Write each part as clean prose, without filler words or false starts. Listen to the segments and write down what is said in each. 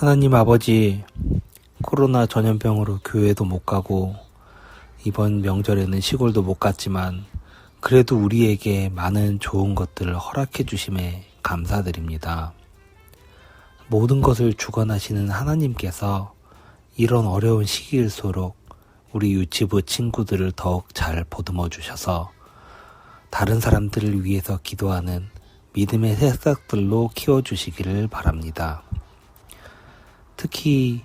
하나님 아버지, 코로나 전염병으로 교회도 못 가고 이번 명절에는 시골도 못 갔지만 그래도 우리에게 많은 좋은 것들을 허락해 주심에 감사드립니다. 모든 것을 주관하시는 하나님께서 이런 어려운 시기일수록 우리 유치부 친구들을 더욱 잘 보듬어 주셔서 다른 사람들을 위해서 기도하는 믿음의 새싹들로 키워주시기를 바랍니다. 특히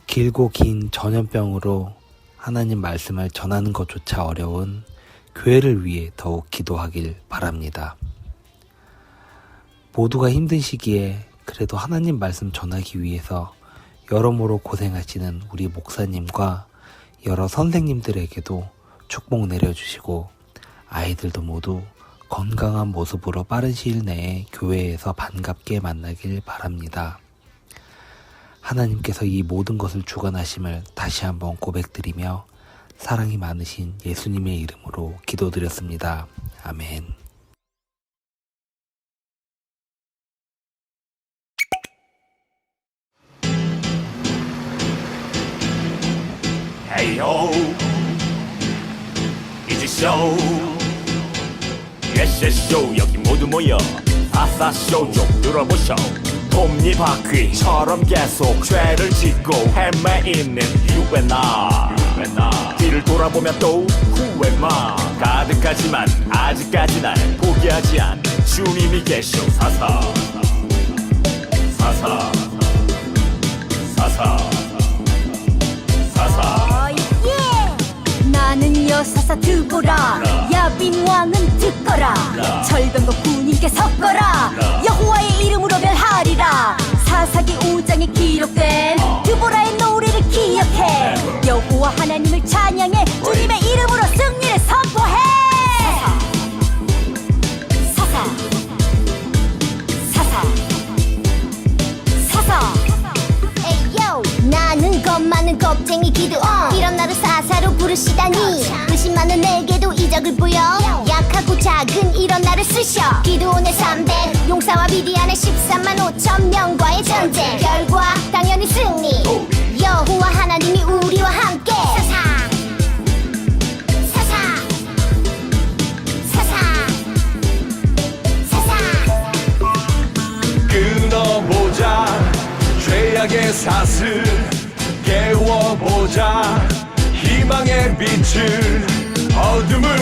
길고 긴 전염병으로 하나님 말씀을 전하는 것조차 어려운 교회를 위해 더욱 기도하길 바랍니다. 모두가 힘든 시기에 그래도 하나님 말씀 전하기 위해서 여러모로 고생하시는 우리 목사님과 여러 선생님들에게도 축복 내려주시고 아이들도 모두 건강한 모습으로 빠른 시일 내에 교회에서 반갑게 만나길 바랍니다. 하나님께서 이 모든 것을 주관하심을 다시 한번 고백드리며 사랑이 많으신 예수님의 이름으로 기도드렸습니다. 아멘. 헤이호 이지쇼 예세쇼 여기 모두 모여 아싸쇼 좀 들어보쇼 톱니바퀴처럼 계속 죄를 짓고 헤매있는 유배나 뒤를 돌아보면 또 후회만 가득하지만 아직까지 날 포기하지 않는 주님이 계셔 사사 나는 여사사 듣거라 야빈왕은 듣거라 절병도 군인께 섞어라 여호와의 이름으로 멸하리라 사사기 5장에 기록된 드보라의 노래를 기억해 여호와 하나님을 찬양해 주님의 이름으로 승리를 선포해 사사 에이요 나는 겁 많은 겁쟁이 기드온 이런 나를 사사로 부르시다니 의심 많은 내게도 이적을 보여 약하고 작은 이런 나를 쓰셔 기드온의 300 용사와 미디안의 13만 5천 명과의 전쟁 결과 당연히 승리 여호와 하나님이 우리와 함께 끊어보자 죄악의 사슬 깨워보자 희망의 빛을 어둠을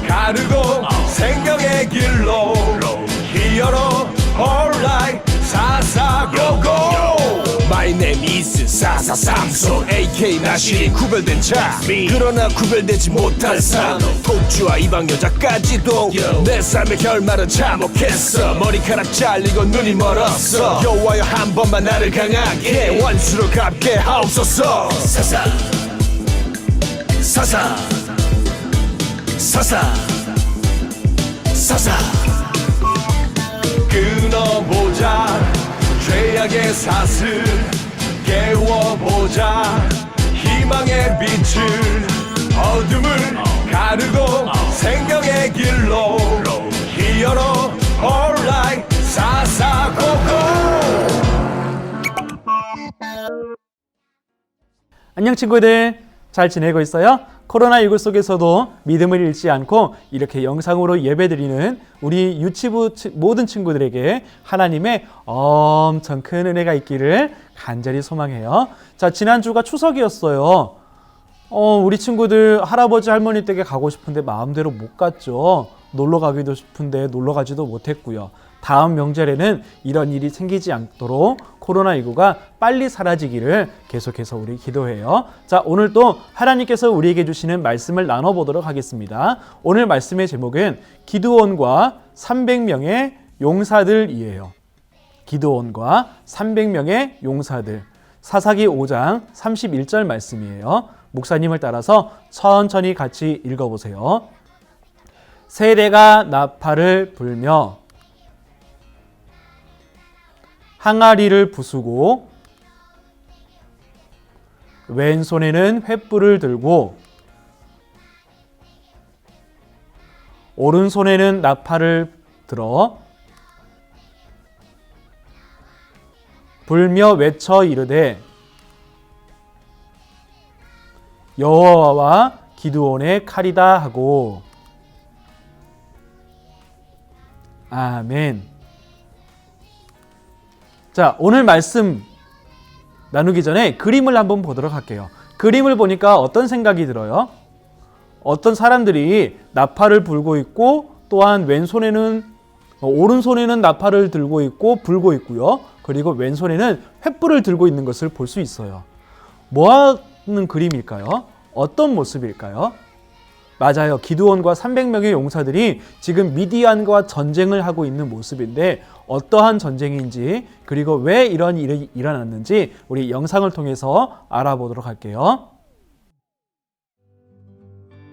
가르고 생명의 길로 히어로 alright 사사고고 My name is 사사삼손 AK 나시 구별된 자 그러나 구별되지 못한 삶 독주와 이방 여자까지도 내 삶의 결말은 참혹했어 머리카락 잘리고 눈이 멀었어 여호와여 한 번만 나를 강하게 원수로 갚게 하옵소서 사사 끊어보자 죄악의 사슬 깨워보자 희망의 빛을 어둠을 가르고 생명의 길로 히어로 alright 사사고고 안녕 친구들, 잘 지내고 있어요? 코로나19 속에서도 믿음을 잃지 않고 이렇게 영상으로 예배드리는 우리 유치부 모든 친구들에게 하나님의 엄청 큰 은혜가 있기를 간절히 소망해요. 자, 지난주가 추석이었어요. 우리 친구들 할아버지 할머니 댁에 가고 싶은데 마음대로 못 갔죠. 놀러 가기도 싶은데 놀러 가지도 못했고요. 다음 명절에는 이런 일이 생기지 않도록 코로나19가 빨리 사라지기를 계속해서 우리 기도해요. 자, 오늘 또 하나님께서 우리에게 주시는 말씀을 나눠보도록 하겠습니다. 오늘 말씀의 제목은 기드온과 300명의 용사들이에요. 기드온과 300명의 용사들. 사사기 5장 31절 말씀이에요. 목사님을 따라서 천천히 같이 읽어보세요. 세대가 나팔을 불며 항아리를 부수고 왼손에는 횃불을 들고 오른손에는 나팔을 들어 불며 외쳐 이르되 여호와와 기드온의 칼이다 하고. 아멘. 자, 오늘 말씀 나누기 전에 그림을 한번 보도록 할게요. 그림을 보니까 어떤 생각이 들어요? 어떤 사람들이 나팔을 불고 있고, 또한 오른손에는 나팔을 들고 있고 불고 있고요. 그리고 왼손에는 횃불을 들고 있는 것을 볼 수 있어요. 뭐 하는 그림일까요? 어떤 모습일까요? 맞아요. 기드온과 300명의 용사들이 지금 미디안과 전쟁을 하고 있는 모습인데, 어떠한 전쟁인지 그리고 왜 이런 일이 일어났는지 우리 영상을 통해서 알아보도록 할게요.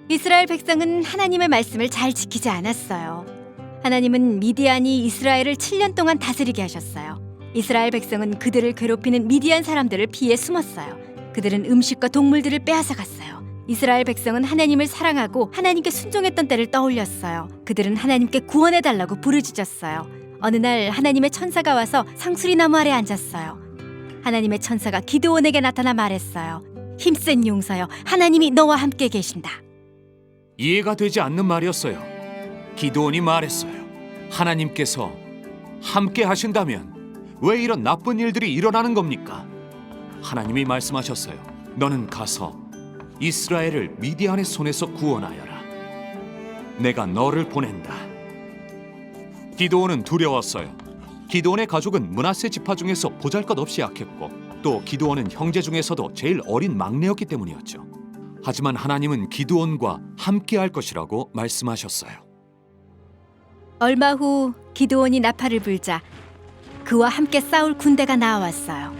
이스라엘 백성은 하나님의 말씀을 잘 지키지 않았어요. 하나님은 미디안이 이스라엘을 7년 동안 다스리게 하셨어요. 이스라엘 백성은 그들을 괴롭히는 미디안 사람들을 피해 숨었어요. 그들은 음식과 동물들을 빼앗아 갔어요. 이스라엘 백성은 하나님을 사랑하고 하나님께 순종했던 때를 떠올렸어요. 그들은 하나님께 구원해달라고 부르짖었어요. 어느 날 하나님의 천사가 와서 상수리 나무 아래 앉았어요. 하나님의 천사가 기드온에게 나타나 말했어요. 힘센 용사여, 하나님이 너와 함께 계신다. 이해가 되지 않는 말이었어요. 기드온이 말했어요. 하나님께서 함께 하신다면 왜 이런 나쁜 일들이 일어나는 겁니까? 하나님이 말씀하셨어요. 너는 가서 이스라엘을 미디안의 손에서 구원하여라. 내가 너를 보낸다. 기드온은 두려웠어요. 기드온의 가족은 므낫세 지파 중에서 보잘것없이 약했고, 또 기드온은 형제 중에서도 제일 어린 막내였기 때문이었죠. 하지만 하나님은 기드온과 함께 할 것이라고 말씀하셨어요. 얼마 후 기드온이 나팔을 불자 그와 함께 싸울 군대가 나와왔어요.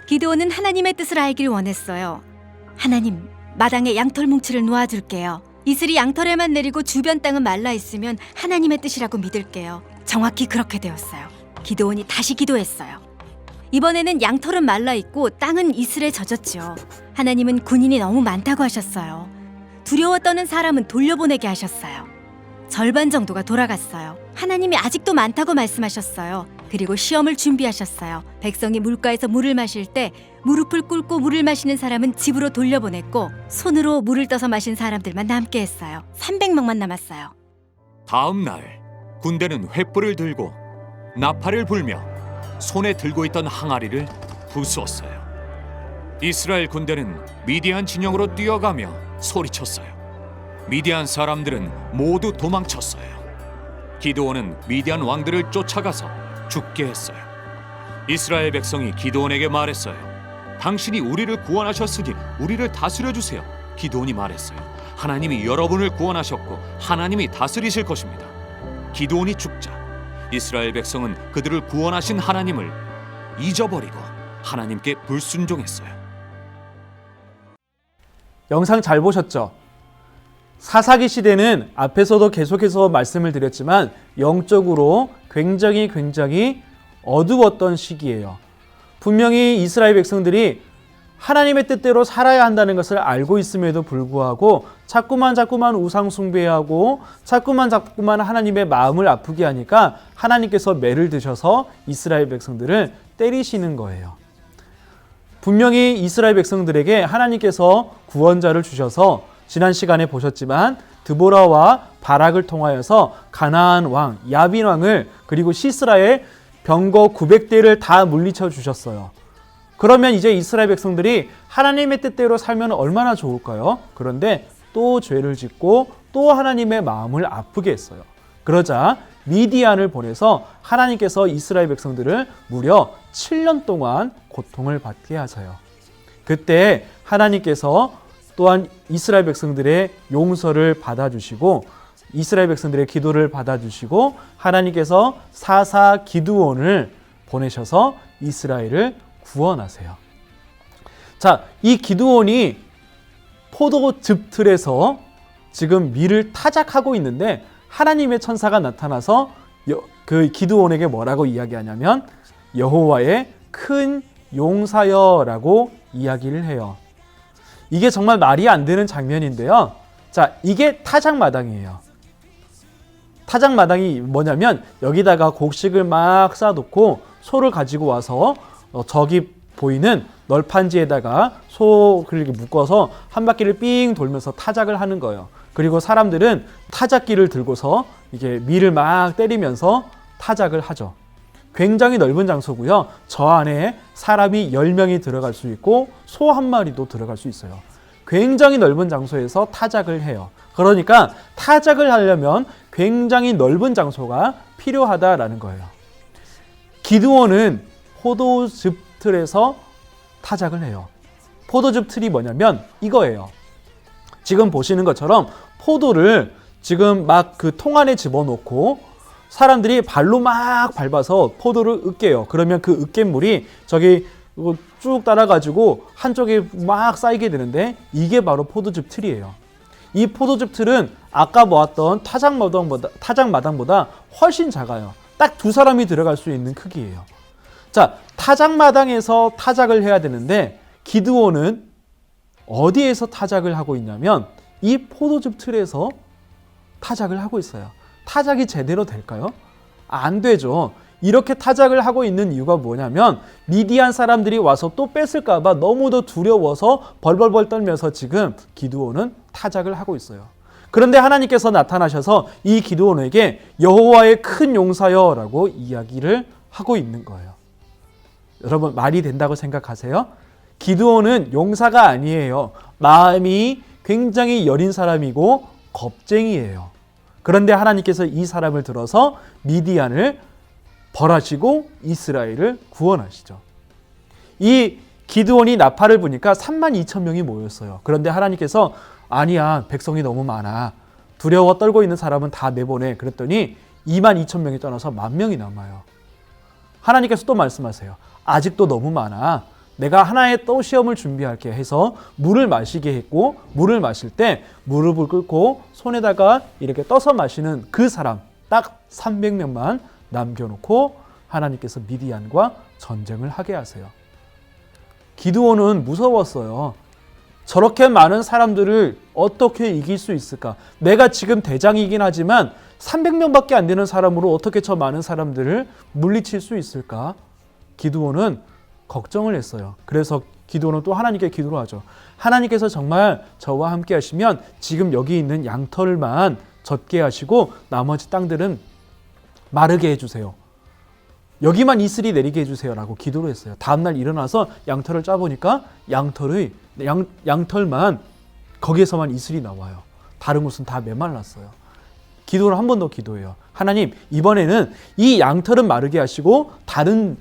기드온은 하나님의 뜻을 알기를 원했어요. 하나님, 마당에 양털 뭉치를 놓아둘게요. 이슬이 양털에만 내리고 주변 땅은 말라 있으면 하나님의 뜻이라고 믿을게요. 정확히 그렇게 되었어요. 기드온이 다시 기도했어요. 이번에는 양털은 말라 있고 땅은 이슬에 젖었죠. 하나님은 군인이 너무 많다고 하셨어요. 두려워 떠는 사람은 돌려보내게 하셨어요. 절반 정도가 돌아갔어요. 하나님이 아직도 많다고 말씀하셨어요. 그리고 시험을 준비하셨어요. 백성이 물가에서 물을 마실 때 무릎을 꿇고 물을 마시는 사람은 집으로 돌려보냈고, 손으로 물을 떠서 마신 사람들만 남게 했어요. 300명만 남았어요. 다음 날 군대는 횃불을 들고 나팔을 불며 손에 들고 있던 항아리를 부수었어요. 이스라엘 군대는 미디안 진영으로 뛰어가며 소리쳤어요. 미디안 사람들은 모두 도망쳤어요. 기드온은 미디안 왕들을 쫓아가서 죽게 했어요. 이스라엘 백성이 기드온에게 말했어요. 당신이 우리를 구원하셨으니 우리를 다스려 주세요. 기드온이 말했어요. 하나님이 여러분을 구원하셨고 하나님이 다스리실 것입니다. 기드온이 죽자 이스라엘 백성은 그들을 구원하신 하나님을 잊어버리고 하나님께 불순종했어요. 영상 잘 보셨죠? 사사기 시대는 앞에서도 계속해서 말씀을 드렸지만 영적으로 굉장히 어두웠던 시기예요. 분명히 이스라엘 백성들이 하나님의 뜻대로 살아야 한다는 것을 알고 있음에도 불구하고 자꾸만 우상 숭배하고 자꾸만 하나님의 마음을 아프게 하니까 하나님께서 매를 드셔서 이스라엘 백성들을 때리시는 거예요. 분명히 이스라엘 백성들에게 하나님께서 구원자를 주셔서 지난 시간에 보셨지만 드보라와 바락을 통하여서 가나안 왕, 야빈 왕을 그리고 시스라의 병거 900대를 다 물리쳐 주셨어요. 그러면 이제 이스라엘 백성들이 하나님의 뜻대로 살면 얼마나 좋을까요? 그런데 또 죄를 짓고 또 하나님의 마음을 아프게 했어요. 그러자 미디안을 보내서 하나님께서 이스라엘 백성들을 무려 7년 동안 고통을 받게 하세요. 그때 하나님께서 또한 이스라엘 백성들의 용서를 받아주시고 이스라엘 백성들의 기도를 받아주시고 하나님께서 사사 기드온을 보내셔서 이스라엘을 구원하세요. 자, 이 기드온이 포도즙 틀에서 지금 밀을 타작하고 있는데 하나님의 천사가 나타나서 그 기드온에게 뭐라고 이야기하냐면 여호와의 큰 용사여라고 이야기를 해요. 이게 정말 말이 안 되는 장면인데요. 자, 이게 타작마당이에요. 타작마당이 뭐냐면 여기다가 곡식을 막 쌓아놓고 소를 가지고 와서 저기 보이는 널판지에다가 소를 이렇게 묶어서 한 바퀴를 삥 돌면서 타작을 하는 거예요. 그리고 사람들은 타작기를 들고서 이게 밀을 막 때리면서 타작을 하죠. 굉장히 넓은 장소고요. 저 안에 사람이 10명이 들어갈 수 있고 소 한 마리도 들어갈 수 있어요. 굉장히 넓은 장소에서 타작을 해요. 그러니까 타작을 하려면 굉장히 넓은 장소가 필요하다라는 거예요. 기드온은 포도즙 틀에서 타작을 해요. 포도즙 틀이 뭐냐면 이거예요. 지금 보시는 것처럼 포도를 지금 막 그 통 안에 집어넣고 사람들이 발로 막 밟아서 포도를 으깨요. 그러면 그 으깬물이 저기 쭉 따라가지고 한쪽에 막 쌓이게 되는데 이게 바로 포도즙 틀이에요. 이 포도즙 틀은 아까 보았던 타작마당보다 훨씬 작아요. 딱 2사람이 들어갈 수 있는 크기예요. 자, 타작마당에서 타작을 해야 되는데 기드온은 어디에서 타작을 하고 있냐면 이 포도즙 틀에서 타작을 하고 있어요. 타작이 제대로 될까요? 안 되죠. 이렇게 타작을 하고 있는 이유가 뭐냐면 미디안 사람들이 와서 또 뺏을까 봐 너무도 두려워서 벌벌벌 떨면서 지금 기드온은 타작을 하고 있어요. 그런데 하나님께서 나타나셔서 이 기드온에게 여호와의 큰 용사여 라고 이야기를 하고 있는 거예요. 여러분 말이 된다고 생각하세요? 기드온은 용사가 아니에요. 마음이 굉장히 여린 사람이고 겁쟁이에요. 그런데 하나님께서 이 사람을 들어서 미디안을 벌하시고 이스라엘을 구원하시죠. 이 기드온이 나팔을 부니까 32,000명이 모였어요. 그런데 하나님께서 아니야, 백성이 너무 많아. 두려워 떨고 있는 사람은 다 내보내. 그랬더니 22,000명이 떠나서 10,000명이 남아요. 하나님께서 또 말씀하세요. 아직도 너무 많아. 내가 하나의 또 시험을 준비할게 해서 물을 마시게 했고 물을 마실 때 무릎을 꿇고 손에다가 이렇게 떠서 마시는 그 사람 딱 300명만 남겨놓고 하나님께서 미디안과 전쟁을 하게 하세요. 기드온은 무서웠어요. 저렇게 많은 사람들을 어떻게 이길 수 있을까? 내가 지금 대장이긴 하지만 300명밖에 안 되는 사람으로 어떻게 저 많은 사람들을 물리칠 수 있을까? 기드온은 걱정을 했어요. 그래서 기드온은 또 하나님께 기도를 하죠. 하나님께서 정말 저와 함께 하시면 지금 여기 있는 양털만 젖게 하시고 나머지 땅들은 마르게 해주세요. 여기만 이슬이 내리게 해주세요 라고 기도를 했어요. 다음날 일어나서 양털을 짜보니까 양털만 거기에서만 이슬이 나와요. 다른 곳은 다 메말랐어요. 기도를 한 번 더 기도해요. 하나님, 이번에는 이 양털은 마르게 하시고 다른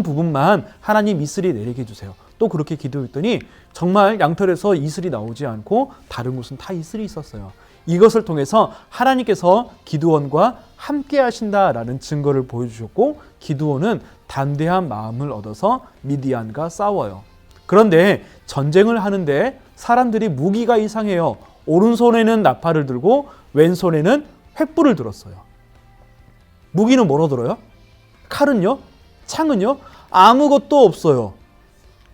부분만 하나님 이슬이 내리게 해주세요. 또 그렇게 기도했더니 정말 양털에서 이슬이 나오지 않고 다른 곳은 다 이슬이 있었어요. 이것을 통해서 하나님께서 기드온과 함께 하신다라는 증거를 보여주셨고 기드온은 담대한 마음을 얻어서 미디안과 싸워요. 그런데 전쟁을 하는데 사람들이 무기가 이상해요. 오른손에는 나팔을 들고 왼손에는 횃불을 들었어요. 무기는 뭐로 들어요? 칼은요? 창은요? 아무것도 없어요.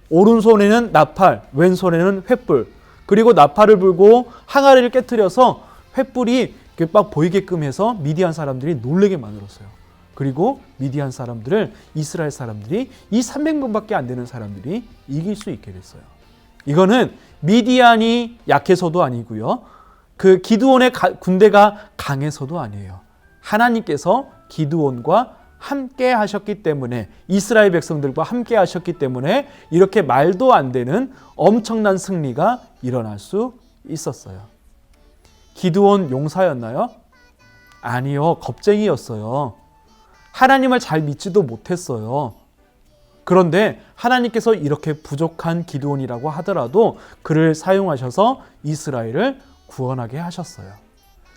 오른손에는 나팔, 왼손에는 횃불. 그리고 나팔을 불고 항아리를 깨트려서 횃불이 막 보이게끔 해서 미디안 사람들이 놀라게 만들었어요. 그리고 미디안 사람들을 이스라엘 사람들이 이 300명밖에 안 되는 사람들이 이길 수 있게 됐어요. 이거는 미디안이 약해서도 아니고요. 그 기드온의 군대가 강해서도 아니에요. 하나님께서 기드온과 함께 하셨기 때문에 이스라엘 백성들과 함께 하셨기 때문에 이렇게 말도 안 되는 엄청난 승리가 일어날 수 있었어요. 기드온 용사였나요? 아니요, 겁쟁이였어요. 하나님을 잘 믿지도 못했어요. 그런데 하나님께서 이렇게 부족한 기드온이라고 하더라도 그를 사용하셔서 이스라엘을 구원하게 하셨어요.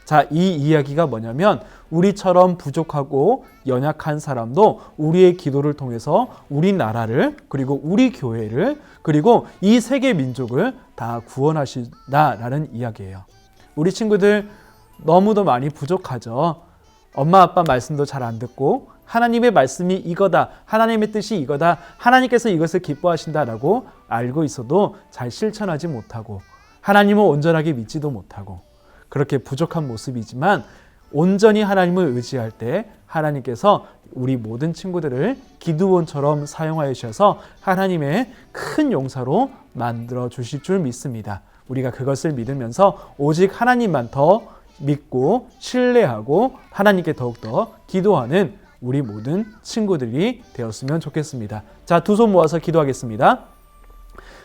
자, 이 이야기가 뭐냐면 우리처럼 부족하고 연약한 사람도 우리의 기도를 통해서 우리나라를 그리고 우리 교회를 그리고 이 세계 민족을 다 구원하신다라는 이야기예요. 우리 친구들 너무도 많이 부족하죠. 엄마 아빠 말씀도 잘 안 듣고 하나님의 말씀이 이거다, 하나님의 뜻이 이거다, 하나님께서 이것을 기뻐하신다라고 알고 있어도 잘 실천하지 못하고 하나님을 온전하게 믿지도 못하고 그렇게 부족한 모습이지만 온전히 하나님을 의지할 때 하나님께서 우리 모든 친구들을 기드온처럼 사용하여 주셔서 하나님의 큰 용사로 만들어 주실 줄 믿습니다. 우리가 그것을 믿으면서 오직 하나님만 더 믿고 신뢰하고 하나님께 더욱더 기도하는 우리 모든 친구들이 되었으면 좋겠습니다. 자, 두 손 모아서 기도하겠습니다.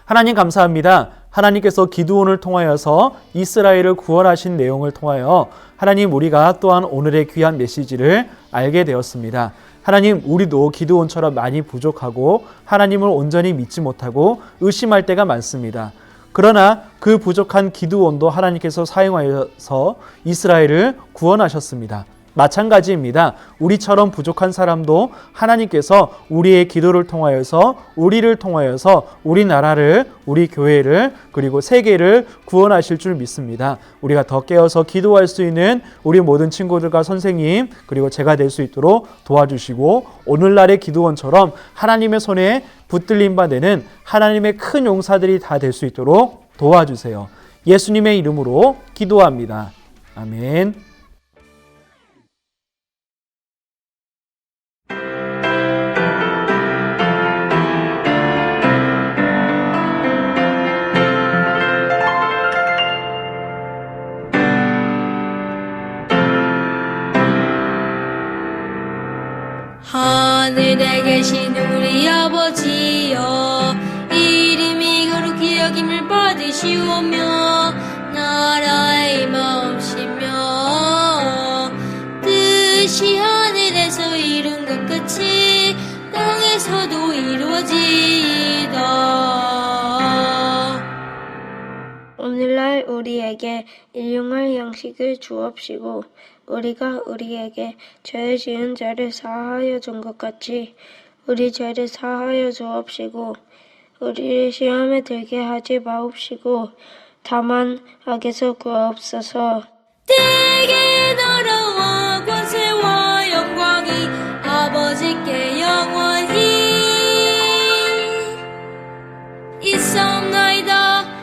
하나님 감사합니다. 하나님께서 기드온을 통하여서 이스라엘을 구원하신 내용을 통하여 하나님 우리가 또한 오늘의 귀한 메시지를 알게 되었습니다. 하나님 우리도 기드온처럼 많이 부족하고 하나님을 온전히 믿지 못하고 의심할 때가 많습니다. 그러나 그 부족한 기드온도 하나님께서 사용하여서 이스라엘을 구원하셨습니다. 마찬가지입니다. 우리처럼 부족한 사람도 하나님께서 우리의 기도를 통하여서 우리를 통하여서 우리나라를, 우리 교회를, 그리고 세계를 구원하실 줄 믿습니다. 우리가 더 깨어서 기도할 수 있는 우리 모든 친구들과 선생님, 그리고 제가 될 수 있도록 도와주시고 오늘날의 기도원처럼 하나님의 손에 붙들림 바 되는 하나님의 큰 용사들이 다 될 수 있도록 도와주세요. 예수님의 이름으로 기도합니다. 아멘. 하늘에 계신 우리 아버지여, 이름이 거룩히 여김을 받으시오며 나라의 임하옵시며 뜻이 하늘에서 이룬 것 같이 땅에서도 이루어지이다. 오늘날 우리에게 일용할 양식을 주옵시고 우리가 우리에게 죄 지은 자를 사하여 준 것 같이 우리 죄를 사하여 주옵시고 우리를 시험에 들게 하지 마옵시고 다만 악에서 구하옵소서. 때에 나라와 권세와 영광이 아버지께 영원히 있사옵나이다.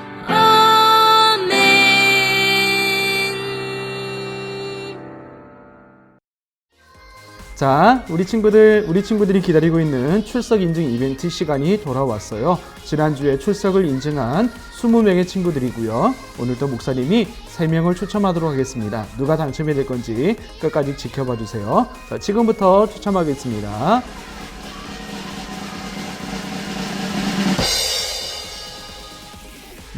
자, 우리 친구들이 기다리고 있는 출석 인증 이벤트 시간이 돌아왔어요. 지난주에 출석을 인증한 20명의 친구들이고요. 오늘도 목사님이 3명을 추첨하도록 하겠습니다. 누가 당첨이 될 건지 끝까지 지켜봐 주세요. 자, 지금부터 추첨하겠습니다.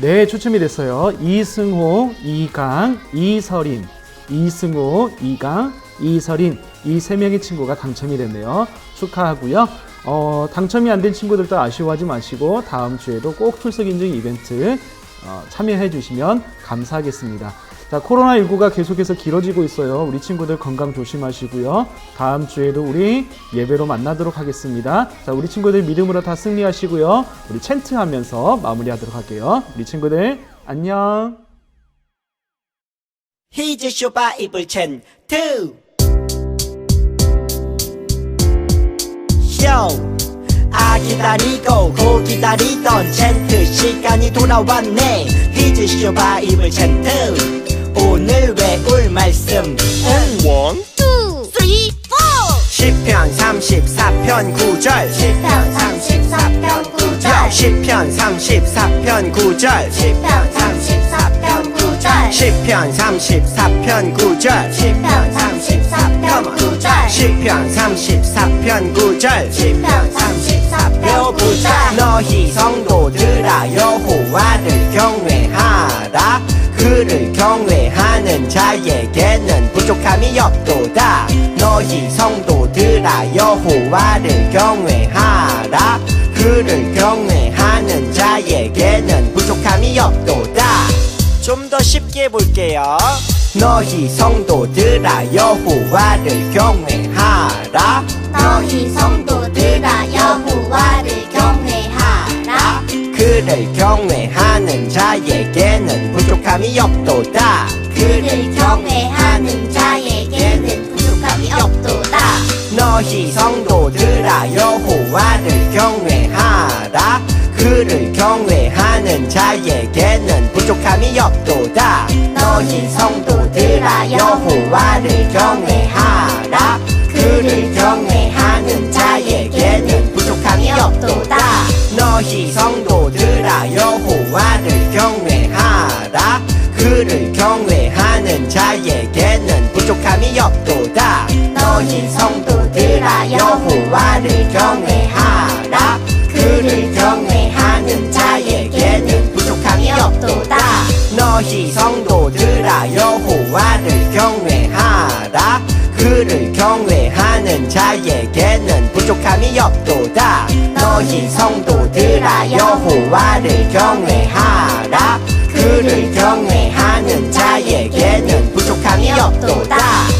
네, 추첨이 됐어요. 이승호, 이강, 이설인. 이승호, 이강, 이설인. 이 3명의 친구가 당첨이 됐네요. 축하하고요. 당첨이 안 된 친구들도 아쉬워하지 마시고 다음 주에도 꼭 출석 인증 이벤트 참여해 주시면 감사하겠습니다. 자, 코로나19가 계속해서 길어지고 있어요. 우리 친구들 건강 조심하시고요. 다음 주에도 우리 예배로 만나도록 하겠습니다. 자, 우리 친구들 믿음으로 다 승리하시고요. 우리 챈트하면서 마무리하도록 할게요. 우리 친구들 안녕. 히즈쇼 바이블 챈트 기다리고 고 기다리던 챈트 시간이 돌아왔네. 히즈쇼 바이블 챈트 오늘 외울 말씀 1, 2, 3, 4 시편 34편 9절 시편 34편 9절 시편 34편 9절 시편 34편 9절 시편 34편 9절 시편 34편 9절 시편 34편 9절 시편 34편 9절 너희 성도들아 여호와를 경외하라. 그를 경외하는 자에게는 부족함이 없도다. 너희 성도들아 여호와를 경외하라. 그를 경외하는 자에게는 부족함이 없도다. 좀 더 쉽게 볼게요. 너희 성도들아 여호와를 경외하라. 너희 성도들아 여호와를 경외하라. 그를 경외하는 자에게는 부족함이 없도다. 그를 경외하는 자에게는 부족함이 없도다. 너희 성도들아 여호와를 경외하라. 그를 경외하는 자에게는 부족함이 없도다. 너희 성도들아 여호와를 여호와를 경외하라 그를 경외하는 자에게는 부족함이 없도다 너희 성도들아 여호와를 경외하라 그를 경외하는 자에게는 부족함이 없도다 너희 성도들아 여호와를 경외하라 그를 경외하는 자에게는 부족함이 없도다 너희 성도들아 여호와를 경외하라 그를 경외하는 자에게는 부족함이 없도다 너희 성도들아 여호와를 경외하라 그를 경외하는 자에게는 부족함이 없도다